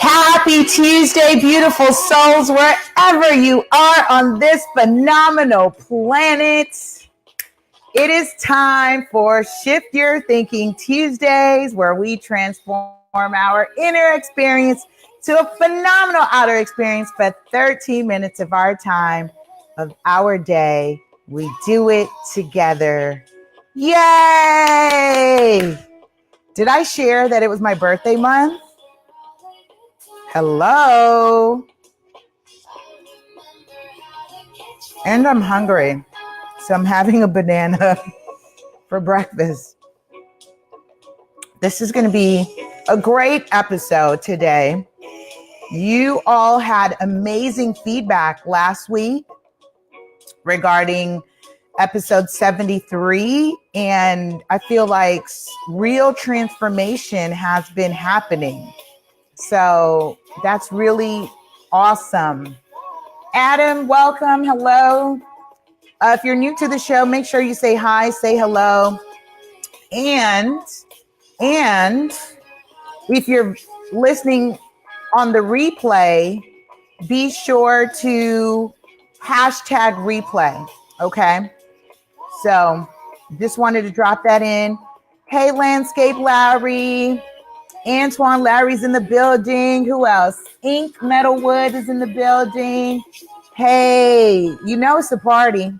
Happy Tuesday, beautiful souls, wherever you are on this phenomenal planet. It is time for Shift Your Thinking Tuesdays, where we transform our inner experience to a phenomenal outer experience for 13 minutes of our time, of our day. We do it together. Yay! Did I share that it was my birthday month? Hello. And I'm hungry, so I'm having a banana for breakfast. This is going to be a great episode today. You all had amazing feedback last week regarding episode 73, and I feel like real transformation has been happening. So that's really awesome. Adam, welcome. Hello. If you're new to the show, make sure you say hi, say hello. And if you're listening on the replay, be sure to hashtag replay. Okay. So just wanted to drop that in. Hey, Landscape Larry. Antoine Larry's in the building. Who else? Ink Metalwood is in the building. Hey, you know it's a party.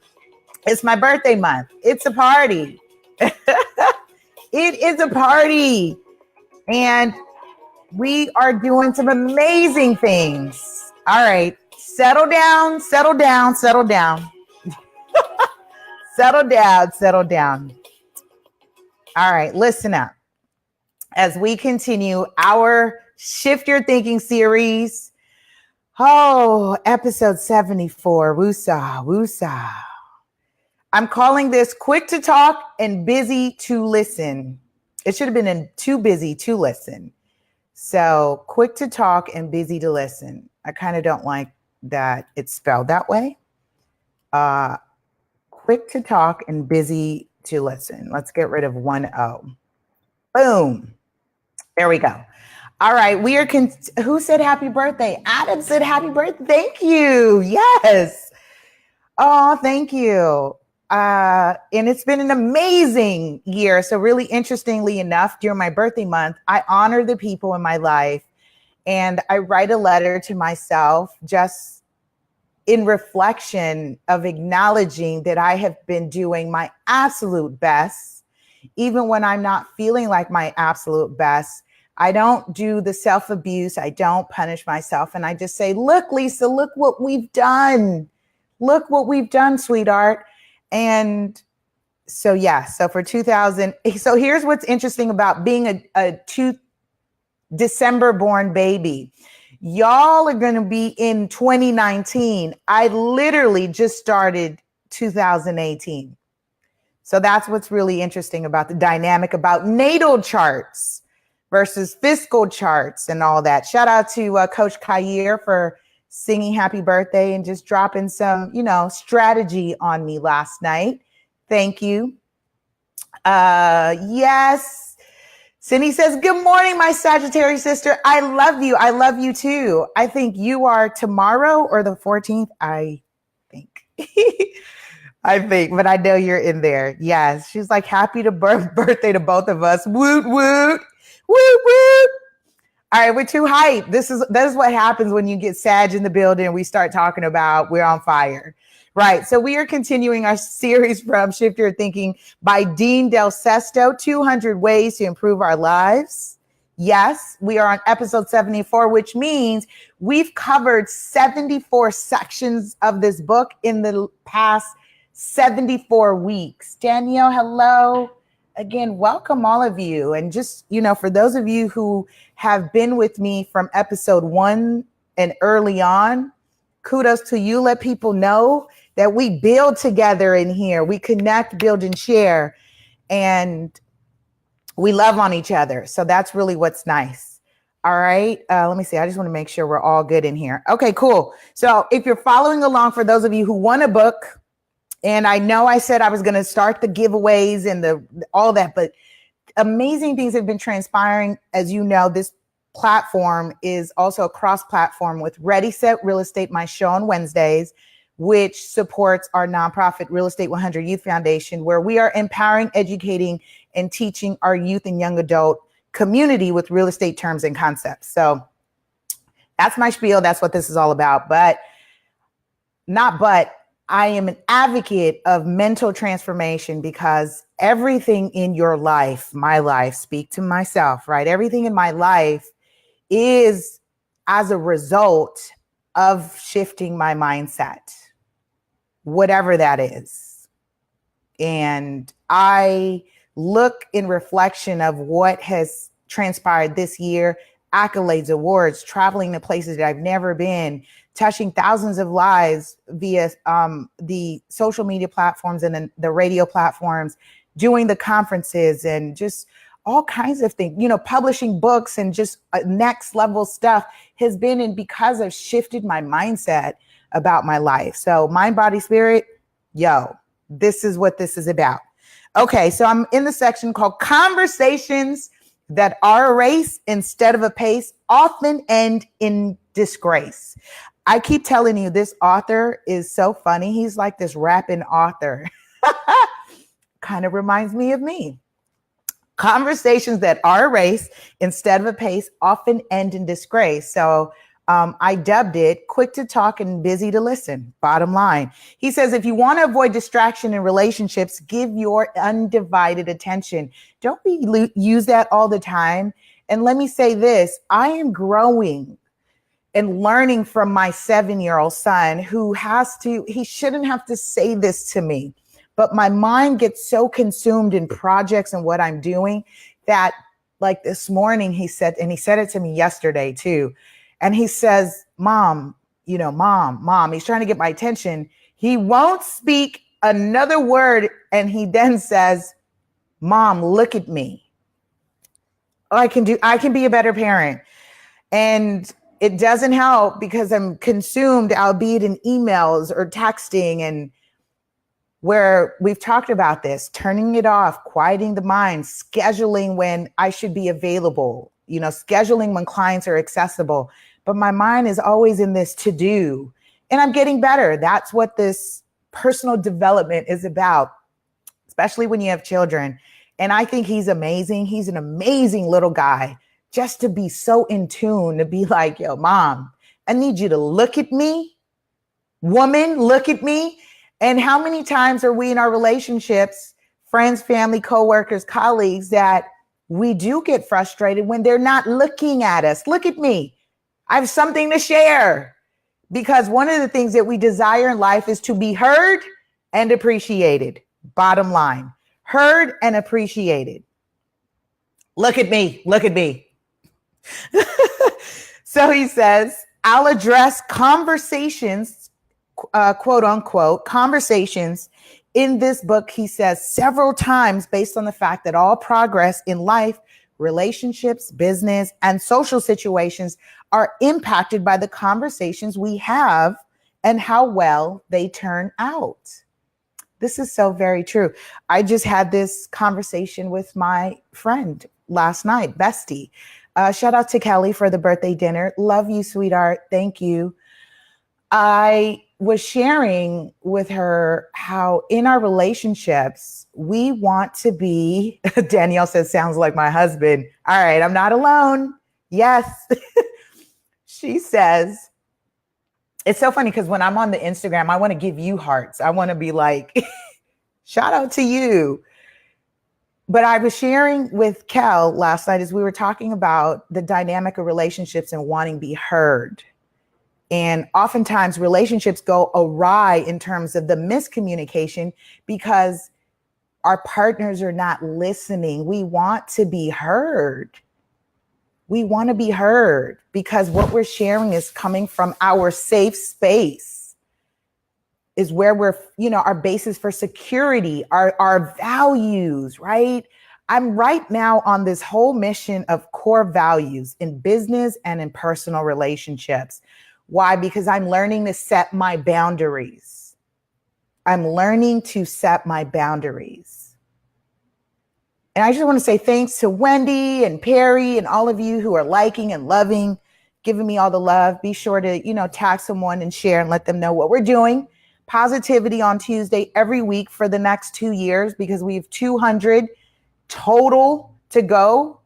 It's my birthday month. It's a party. It is a party. And we are doing some amazing things. All right. Settle down, settle down, settle down. Settle down, settle down. All right, listen up. As we continue our Shift Your Thinking series. Oh, episode 74. Woosah, woosah. I'm calling this Quick to Talk and Busy to Listen. It should have been in Too Busy to Listen. So Quick to Talk and Busy to Listen. I kind of don't like that it's spelled that way. Quick to Talk and Busy to Listen. Let's get rid of one O. Boom. There we go. All right. We are, who said happy birthday? Adam said happy birthday. Thank you. Yes. Oh, thank you. And it's been an amazing year. So really interestingly enough, during my birthday month, I honor the people in my life and I write a letter to myself just in reflection of acknowledging that I have been doing my absolute best, even when I'm not feeling like my absolute best. I don't do the self-abuse. I don't punish myself. And I just say, look, Lisa, look what we've done. Look what we've done, sweetheart. And so, yeah, so for 2000, so here's what's interesting about being a December born baby. Y'all are going to be in 2019. I literally just started 2018. So that's what's really interesting about the dynamic about natal charts versus fiscal charts and all that. Shout out to Coach Kair for singing happy birthday and just dropping some, strategy on me last night. Thank you. Yes. Cindy says, good morning, my Sagittarius sister. I love you. I love you too. I think you are tomorrow or the 14th. I think. But I know you're in there. Yes. She's like, happy birthday to both of us. Woot, woot, woot, woot. All right, we're too hype. That is what happens when you get Sag in the building and we start talking about we're on fire. Right. So we are continuing our series from Shift Your Thinking by Dean Del Sesto, 200 Ways to Improve Our Lives. Yes, we are on episode 74, which means we've covered 74 sections of this book in the past 74 weeks. Danielle, hello. Again, welcome all of you. And just, for those of you who have been with me from episode 1 and early on, kudos to you. Let people know that we build together in here. We connect, build, and share. And we love on each other. So that's really what's nice. All right. Let me see. I just want to make sure we're all good in here. Okay, cool. So if you're following along, for those of you who want a book, and I know I said I was going to start the giveaways and all that, but amazing things have been transpiring. As you know, this platform is also a cross-platform with Ready, Set, Real Estate, my show on Wednesdays, which supports our nonprofit Real Estate 100 Youth Foundation, where we are empowering, educating, and teaching our youth and young adult community with real estate terms and concepts. So that's my spiel. That's what this is all about. I am an advocate of mental transformation, because everything in your life, my life, speak to myself, right? Everything in my life is as a result of shifting my mindset, whatever that is. And I look in reflection of what has transpired this year, accolades, awards, traveling to places that I've never been, touching thousands of lives via the social media platforms and the radio platforms, doing the conferences and just all kinds of things, publishing books and just next level stuff has been, and because I've shifted my mindset about my life. So mind, body, spirit, this is what this is about. Okay, so I'm in the section called Conversations that are a race instead of a pace often end in disgrace. I keep telling you, this author is so funny. He's like this rapping author. Kind of reminds me of me. Conversations that are a race instead of a pace often end in disgrace. So I dubbed it quick to talk and busy to listen. Bottom line. He says, if you want to avoid distraction in relationships, give your undivided attention. Don't use that all the time. And let me say this, I am growing and learning from my 7-year-old son he shouldn't have to say this to me, but my mind gets so consumed in projects and what I'm doing that, like this morning, he said it to me yesterday too. And he says, mom, he's trying to get my attention. He won't speak another word. And he then says, mom, look at me. I can be a better parent. And it doesn't help because I'm consumed, albeit in emails or texting, and where we've talked about this, turning it off, quieting the mind, scheduling when I should be available, scheduling when clients are accessible. But my mind is always in this to do, and I'm getting better. That's what this personal development is about, especially when you have children. And I think he's amazing. He's an amazing little guy. Just to be so in tune, to be like, yo, mom, I need you to look at me. Woman, look at me. And how many times are we in our relationships, friends, family, coworkers, colleagues, that we do get frustrated when they're not looking at us? Look at me. I have something to share. Because one of the things that we desire in life is to be heard and appreciated. Bottom line, heard and appreciated. Look at me. Look at me. So he says, I'll address conversations, quote unquote, conversations in this book, he says, several times, based on the fact that all progress in life, relationships, business, and social situations are impacted by the conversations we have and how well they turn out. This is so very true. I just had this conversation with my friend last night, Bestie. Shout out to Kelly for the birthday dinner. Love you, sweetheart. Thank you. I was sharing with her how in our relationships, we want to be, Danielle says, sounds like my husband. All right, I'm not alone. Yes. She says, it's so funny because when I'm on the Instagram, I want to give you hearts. I want to be like, shout out to you. But I was sharing with Kel last night as we were talking about the dynamic of relationships and wanting to be heard. And oftentimes relationships go awry in terms of the miscommunication because our partners are not listening. We want to be heard. We want to be heard because what we're sharing is coming from our safe space, is where we're, our basis for security, our values, right? I'm right now on this whole mission of core values in business and in personal relationships. Why? Because I'm learning to set my boundaries. I'm learning to set my boundaries. And I just want to say thanks to Wendy and Perry and all of you who are liking and loving, giving me all the love. Be sure to, tag someone and share and let them know what we're doing. Positivity on Tuesday every week for the next 2 years, because we have 200 total to go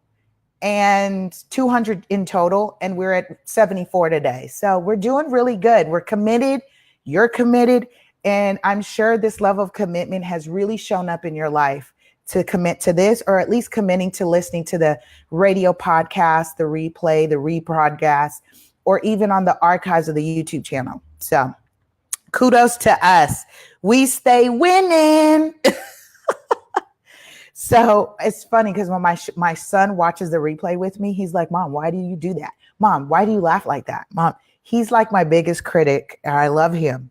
and 200 in total. And we're at 74 today. So we're doing really good. We're committed. You're committed. And I'm sure this level of commitment has really shown up in your life to commit to this, or at least committing to listening to the radio podcast, the replay, the rebroadcast, or even on the archives of the YouTube channel. So kudos to us. We stay winning. So it's funny because when my son watches the replay with me, he's like, Mom, why do you do that? Mom, why do you laugh like that? Mom, he's like my biggest critic, and I love him.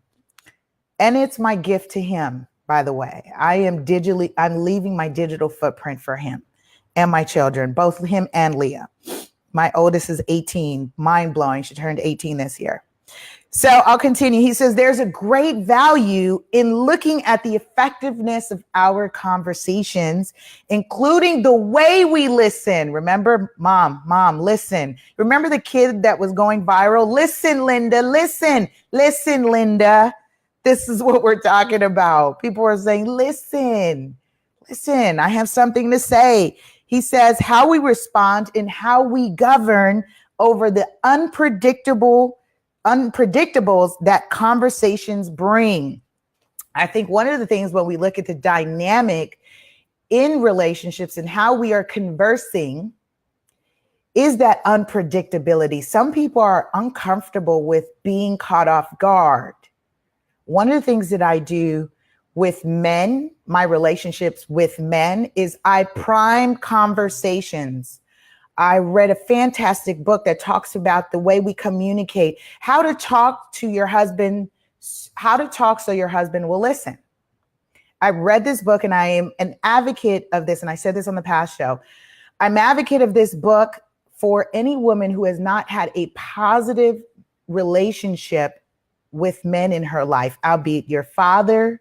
And it's my gift to him, by the way. I'm leaving my digital footprint for him and my children, both him and Leah. My oldest is 18, mind blowing. She turned 18 this year. So I'll continue. He says, there's a great value in looking at the effectiveness of our conversations, including the way we listen. Remember, mom, listen. Remember the kid that was going viral? Listen, Linda, listen, Linda. This is what we're talking about. People are saying, listen, I have something to say. He says, how we respond and how we govern over the unpredictables that conversations bring. I think one of the things when we look at the dynamic in relationships and how we are conversing is that unpredictability. Some people are uncomfortable with being caught off guard. One of the things that I do with men, my relationships with men, is I prime conversations. I read a fantastic book that talks about the way we communicate, how to talk to your husband, how to talk so your husband will listen. I read this book and I am an advocate of this. And I said this on the past show. I'm an advocate of this book for any woman who has not had a positive relationship with men in her life, albeit your father,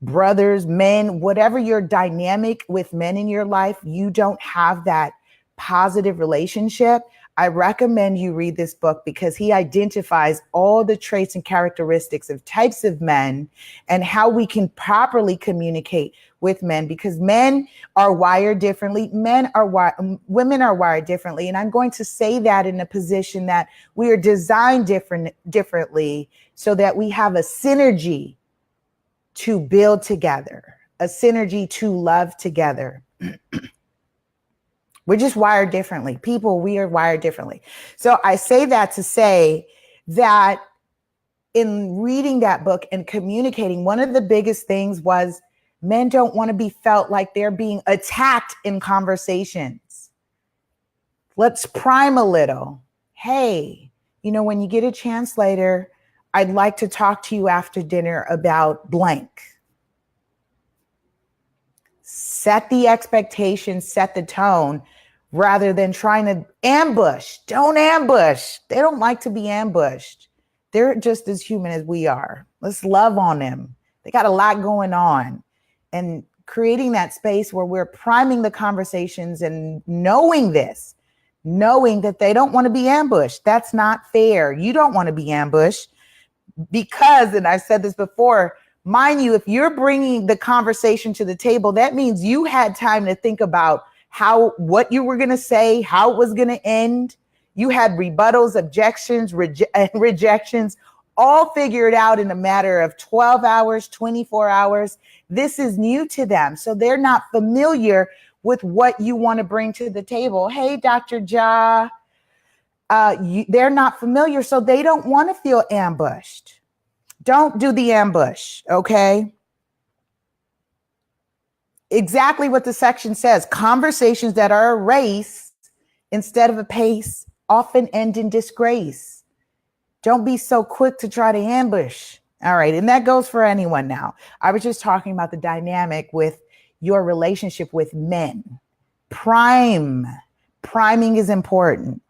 brothers, men, whatever your dynamic with men in your life, you don't have that positive relationship. I recommend you read this book because he identifies all the traits and characteristics of types of men and how we can properly communicate with men, because men are wired differently. Women are wired differently. And I'm going to say that in a position that we are designed differently so that we have a synergy to build together, a synergy to love together. We're just wired differently. People, we are wired differently. So I say that to say that in reading that book and communicating, one of the biggest things was men don't want to be felt like they're being attacked in conversations. Let's prime a little. Hey, when you get a chance later, I'd like to talk to you after dinner about blank. Set the expectation, set the tone, rather than trying to ambush. Don't ambush. They don't like to be ambushed. They're just as human as we are. Let's love on them. They got a lot going on. And creating that space where we're priming the conversations and knowing that they don't want to be ambushed. That's not fair. You don't want to be ambushed because, and I've said this before, mind you, if you're bringing the conversation to the table, that means you had time to think about what you were going to say, how it was going to end. You had rebuttals, objections, rejections, all figured out in a matter of 12 hours, 24 hours. This is new to them. So they're not familiar with what you want to bring to the table. Hey, Dr. Ja. they're not familiar, so they don't want to feel ambushed. Don't do the ambush, okay? Exactly what the section says. Conversations that are a race instead of a pace often end in disgrace. Don't be so quick to try to ambush. All right. And that goes for anyone now. I was just talking about the dynamic with your relationship with men. Priming is important.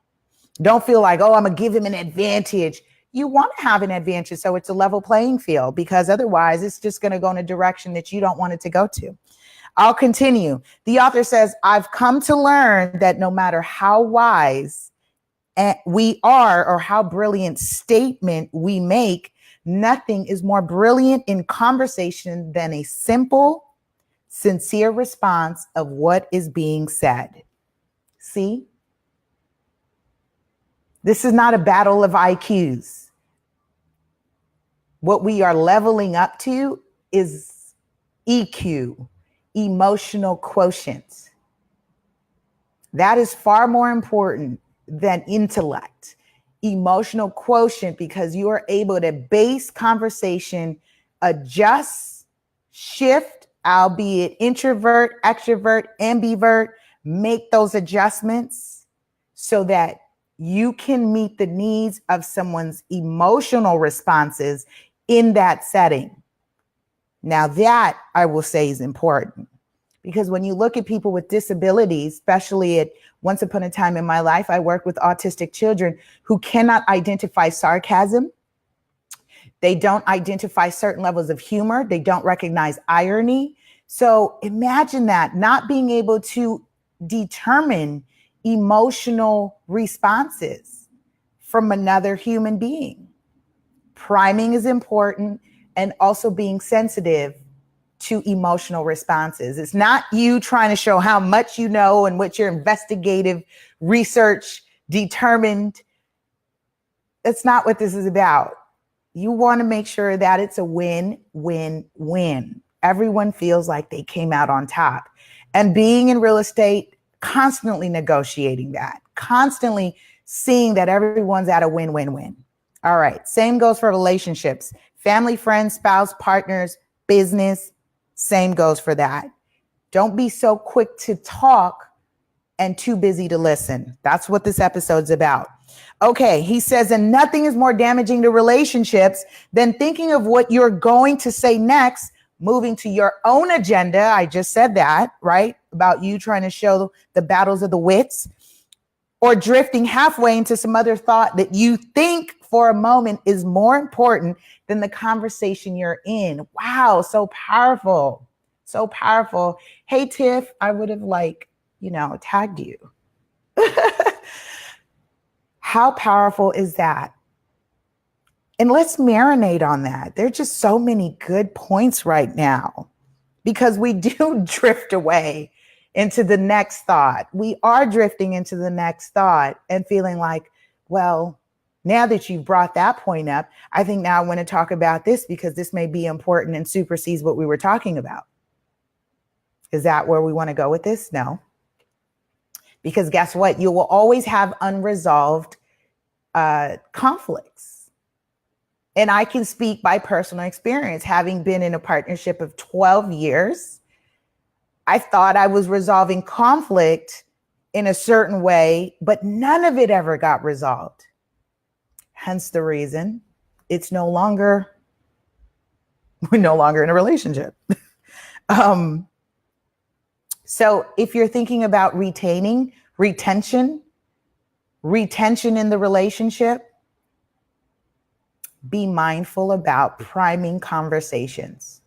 Don't feel like, oh, I'm going to give him an advantage. You want to have an advantage so it's a level playing field, because otherwise it's just going to go in a direction that you don't want it to go to. I'll continue. The author says, I've come to learn that no matter how wise we are or how brilliant statement we make, nothing is more brilliant in conversation than a simple, sincere response of what is being said. See? This is not a battle of IQs. What we are leveling up to is EQ, emotional quotient. That is far more important than intellect. Emotional quotient, because you are able to base conversation, adjust, shift, albeit introvert, extrovert, ambivert, make those adjustments so that you can meet the needs of someone's emotional responses in that setting. Now that I will say is important, because when you look at people with disabilities, especially at once upon a time in my life, I worked with autistic children who cannot identify sarcasm. They don't identify certain levels of humor. They don't recognize irony. So imagine that, not being able to determine emotional responses from another human being. Priming is important, and also being sensitive to emotional responses. It's not you trying to show how much you know and what your investigative research determined. That's not what this is about. You want to make sure that it's a win-win-win. Everyone feels like they came out on top. And being in real estate, constantly negotiating that, constantly seeing that everyone's at a win-win-win. All right. Same goes for relationships, family, friends, spouse, partners, business. Same goes for that. Don't be so quick to talk and too busy to listen. That's what this episode's about. Okay, he says, and nothing is more damaging to relationships than thinking of what you're going to say next, moving to your own agenda. I just said that, right? About you trying to show the battles of the wits, or drifting halfway into some other thought that you think for a moment is more important than the conversation you're in. Wow, so powerful. So powerful. Hey, Tiff, I would have tagged you. How powerful is that? And let's marinate on that. There's just so many good points right now, because we do drift away into the next thought. We are drifting into the next thought and feeling like, well, now that you've brought that point up, I think now I want to talk about this because this may be important and supersedes what we were talking about. Is that where we want to go with this? No. Because guess what? You will always have unresolved conflicts. And I can speak by personal experience, having been in a partnership of 12 years. I thought I was resolving conflict in a certain way, but none of it ever got resolved. Hence the reason we're no longer in a relationship. So if you're thinking about retention in the relationship, be mindful about priming conversations,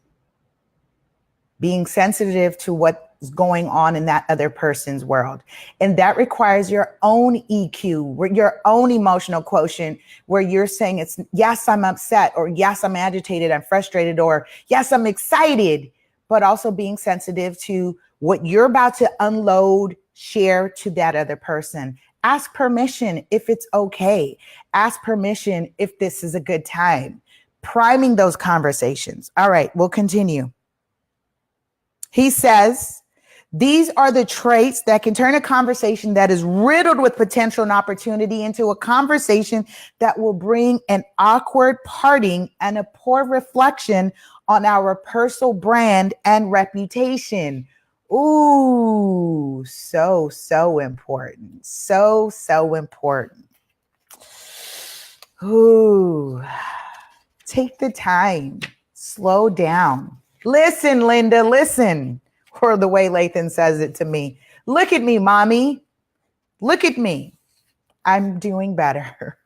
being sensitive to what's going on in that other person's world. And that requires your own EQ, your own emotional quotient, where you're saying it's, yes, I'm upset, or yes, I'm agitated, I'm frustrated, or yes, I'm excited, but also being sensitive to what you're about to unload, share to that other person. Ask permission if it's okay. Ask permission if this is a good time. Priming those conversations. All right, we'll continue. He says, These are the traits that can turn a conversation that is riddled with potential and opportunity into a conversation that will bring an awkward parting and a poor reflection on our personal brand and reputation. Ooh, so important. So important. Ooh, take the time, slow down. Listen, Linda, listen. Or the way Lathan says it to me. Look at me, mommy. Look at me. I'm doing better.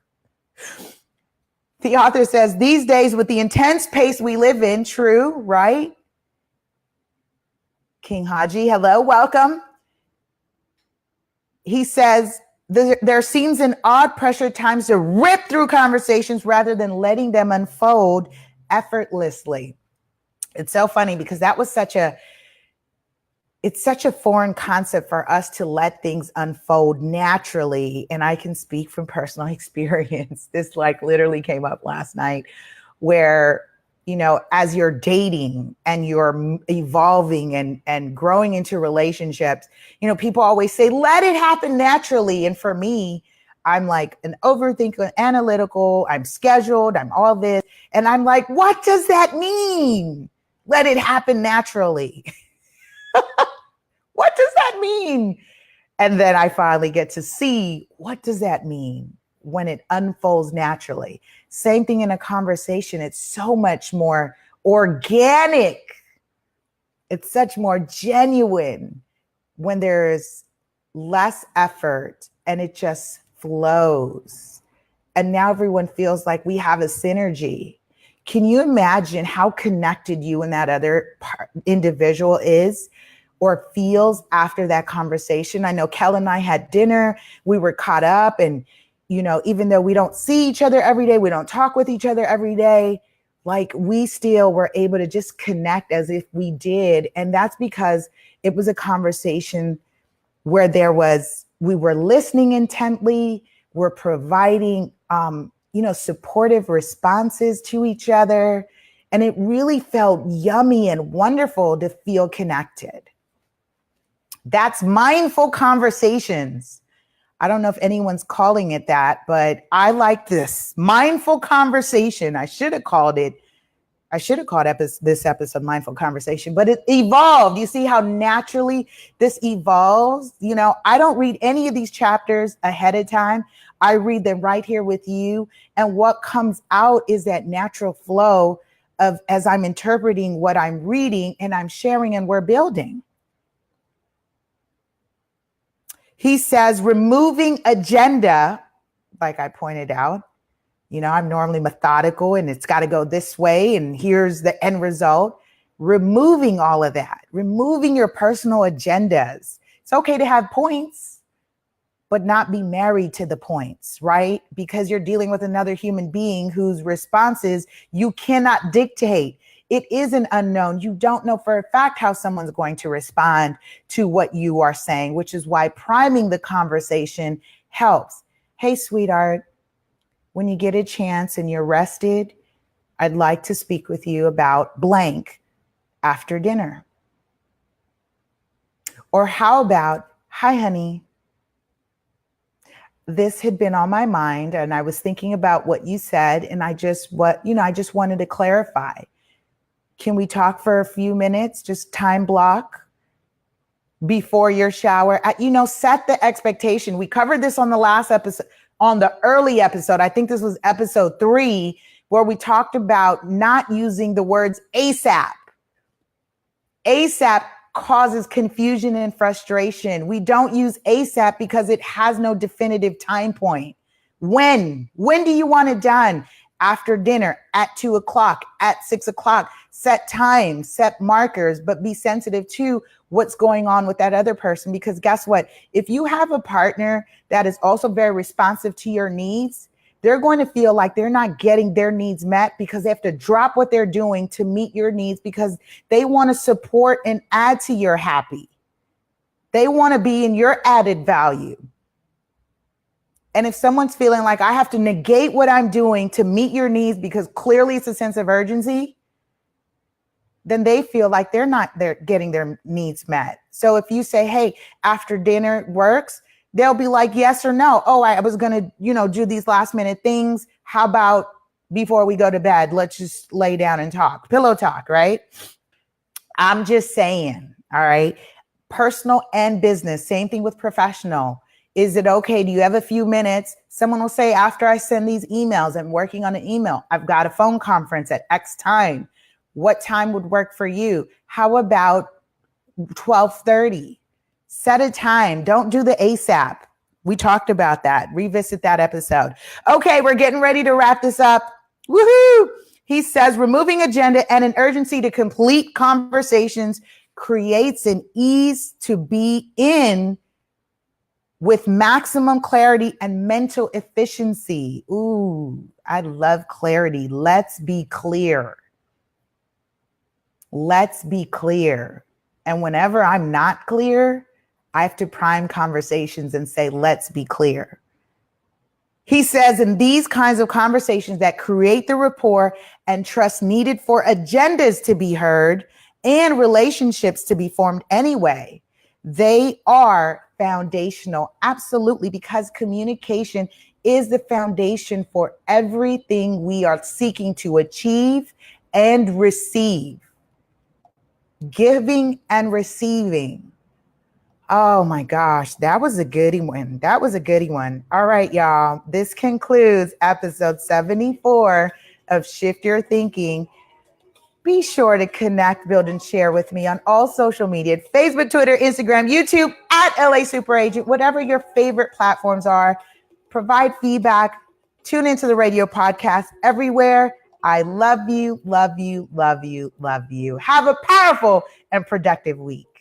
The author says, these days with the intense pace we live in, true, right? King Haji, hello, welcome. He says, there seems an odd pressure at times to rip through conversations rather than letting them unfold effortlessly. It's so funny because that was it's such a foreign concept for us to let things unfold naturally. And I can speak from personal experience. This like literally came up last night where, you know, as you're dating and you're evolving and growing into relationships, you know, people always say, let it happen naturally. And for me, I'm like an overthinker, analytical, I'm scheduled, I'm all this. And I'm like, what does that mean? Let it happen naturally. What does that mean? And then I finally get to see, what does that mean when it unfolds naturally? Same thing in a conversation. It's so much more organic. It's such more genuine when there's less effort and it just flows. And now everyone feels like we have a synergy. Can you imagine how connected you and that other individual is or feels after that conversation? I know Kel and I had dinner, we were caught up, and, you know, even though we don't see each other every day, we don't talk with each other every day, like we still were able to just connect as if we did. And that's because it was a conversation where we were listening intently, we're providing, supportive responses to each other. And it really felt yummy and wonderful to feel connected. That's mindful conversations. I don't know if anyone's calling it that, but I like this mindful conversation. I should have called this episode Mindful Conversation, but it evolved. You see how naturally this evolves? You know, I don't read any of these chapters ahead of time. I read them right here with you. And what comes out is that natural flow of as I'm interpreting what I'm reading and I'm sharing and we're building. He says, removing agenda, like I pointed out, you know, I'm normally methodical and it's got to go this way and here's the end result. Removing all of that, removing your personal agendas. It's okay to have points, but not be married to the points, right? Because you're dealing with another human being whose responses you cannot dictate. It is an unknown. You don't know for a fact how someone's going to respond to what you are saying, which is why priming the conversation helps. Hey, sweetheart, when you get a chance and you're rested, I'd like to speak with you about blank after dinner. Or how about, hi, honey, this had been on my mind and I was thinking about what you said and I just wanted to clarify. Can we talk for a few minutes, just time block before your shower? Set the expectation. We covered this on the last episode, on the early episode. I think this was episode 3, where we talked about not using the words ASAP. ASAP causes confusion and frustration. We don't use ASAP because it has no definitive time point. When do you want it done? After dinner, at 2:00, at 6:00, set times, set markers, but be sensitive to what's going on with that other person. Because guess what? If you have a partner that is also very responsive to your needs, they're going to feel like they're not getting their needs met because they have to drop what they're doing to meet your needs because they want to support and add to your happy. They want to be in your added value. And if someone's feeling like I have to negate what I'm doing to meet your needs because clearly it's a sense of urgency, then they feel like they're getting their needs met. So if you say, hey, after dinner works, they'll be like, yes or no. Oh, I was going to, do these last minute things. How about before we go to bed, let's just lay down and talk, pillow talk, right? I'm just saying, all right? Personal and business, same thing with professional. Is it okay? Do you have a few minutes? Someone will say, after I send these emails, I'm working on an email. I've got a phone conference at X time. What time would work for you? How about 12:30? Set a time. Don't do the ASAP. We talked about that. Revisit that episode. Okay, we're getting ready to wrap this up. Woohoo! He says, removing agenda and an urgency to complete conversations creates an ease to be in with maximum clarity and mental efficiency. Ooh, I love clarity. Let's be clear. Let's be clear. And whenever I'm not clear, I have to prime conversations and say, let's be clear. He says, in these kinds of conversations that create the rapport and trust needed for agendas to be heard and relationships to be formed anyway, they are foundational. Absolutely, because communication is the foundation for everything we are seeking to achieve and receive. Giving and receiving. Oh my gosh, that was a goodie one. That was a goodie one. All right, y'all. This concludes episode 74 of Shift Your Thinking. Be sure to connect, build, and share with me on all social media, Facebook, Twitter, Instagram, YouTube, at lasuperagent, whatever your favorite platforms are. Provide feedback. Tune into the radio podcast everywhere. I love you, love you, love you, love you. Have a powerful and productive week.